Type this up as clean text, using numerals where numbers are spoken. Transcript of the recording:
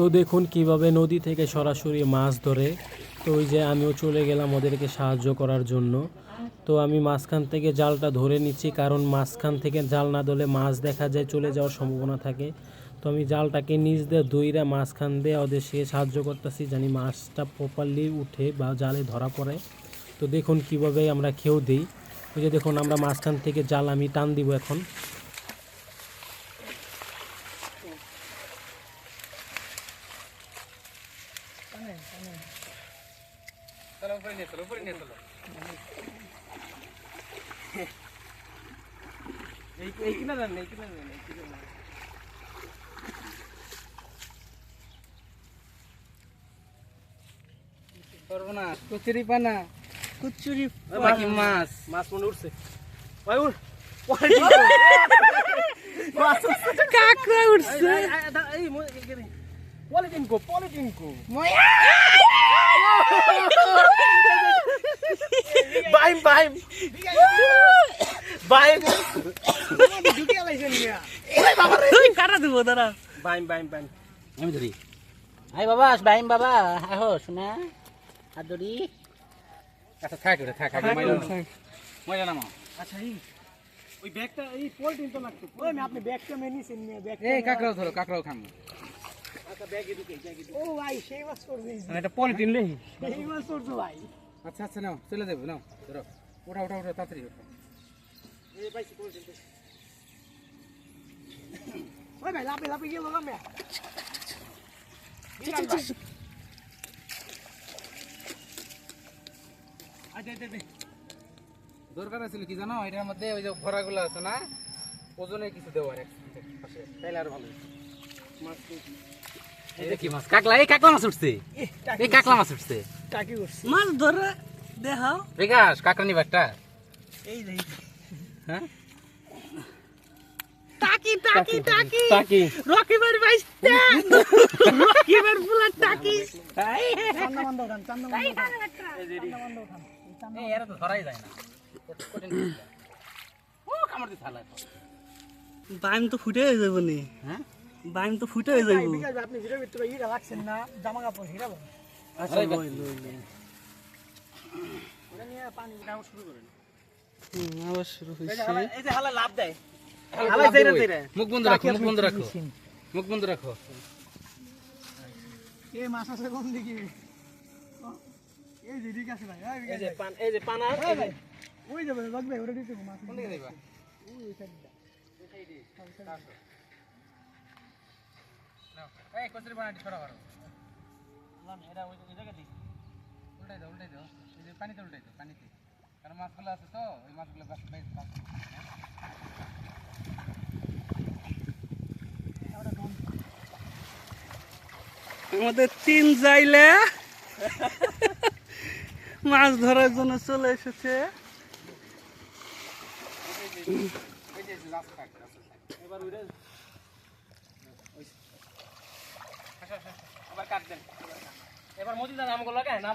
তো দেখুন কিভাবে নদী থেকে সরাসরি মাছ ধরে। তো ওই যে আমিও চলে গেলাম ওদেরকে সাহায্য করার জন্য। তো আমি মাঝখান থেকে জালটা ধরে নিচ্ছি, কারণ মাঝখান থেকে জাল না ধরলে মাছ দেখা যায় চলে যাওয়ার সম্ভাবনা থাকে। তো আমি জালটাকে নিচ দিয়ে দইরা মাঝখান দিয়ে ওদের সে সাহায্য করতেছি, জানি মাছটা প্রপারলি উঠে বা জালে ধরা পড়ে। তো দেখুন কিভাবে আমরা খেয়েও দিই। ওই যে দেখুন আমরা মাঝখান থেকে জাল আমি টান দিব এখন। কচুরি পানা কুচুরি বাকি মাছ মাছ মনে উঠছে। কাঁকড়া উঠছে কাটা দিব দাঁড়া আমি ধরি আই বাবা বাইম বাবা আহো শোনা আর ধরি আচ্ছা থাক রে থাক আগে মাইলো মজা নামা আচ্ছা ওই ব্যাগটা এই পলিথিন তো লাগতো। আমি আপনি ব্যাগটা মেনে নিছেন না? ব্যাগ এই কাঁকড়াও ধরো কাঁকড়াও খাম আচ্ছা ব্যাগে ঢুকে ও ভাই সেই মাছ করবে। এটা পলিথিন লেই সেই মাছ করছো ভাই। আচ্ছা আচ্ছা নাও চলে যাবো নাও ধরো ওঠা ওঠা ওঠা তাড়াতাড়ি ওঠা এই পাইছি পলিথিন তো। ওই ভাই লাপে লাপে গেল না। দরকার আছে কি জানো এটার মধ্যে ওই যে ভরাগুলো আছে না ওজনে কিছু দেওয়ার পাশে তাইলে আর ভালো এটা কি মাছ কাকলা এই কাকলা মাছ উঠছে এই কাকলা মাছ উঠছে টাকি করছে মাছ ধরে দেখাও বিকাশ কাকড়া নিবা একটা এই যে হ্যাঁ টাকি টাকি টাকি টাকি রকিবার বাইস্তা রকিবার ফুলা টাকি চান্দা বন্ধ উঠান চান্দা বন্ধ উঠান চান্দা বন্ধ উঠান এই এরা তো ধরাই যায় না কঠিন ও কামড় দিয়ে থালা বাইম তো ফুটে হয়ে যাবো নি। হ্যাঁ বাইম তো ফুটে হয়ে যাবো। বিকাশ আপনি ভিডিও ভিতরে ইরা রাখছেন না, জামা কাপড় হিরাবো আচ্ছা লই লই লই ওটা নিয়ে পানি দাও শুরু করেন। আবার শুরু হইছে। এই যে হালা লাভ দেয় হালাই যাইরা যাইরা মুখ বন্ধ রাখো মুখ বন্ধ রাখো মুখ বন্ধ রাখো এই মাছ আছে কোন দিকে? এই যে ঠিক আছে ভাই এই যে পানা ওই যাবে লাগবে ওটা দিতে মাছ কোন দিকে যাইবা ওই সাইডটা নাও এই কচুরি বানাটি ছড়া করো এটা ওই জায়গা দিই উল্টাই দাও এই যে পানিতে উল্টাই দাও পানিতে কারণ মাছগুলো আছে তো ওই মাছগুলো বেশ আমাদের তিন জাইলে মাছ ধরার জন্য চলে এসেছে। এবার উড়ে আবার কাট দেন এবার মজিদা নাম গুলো লাগে না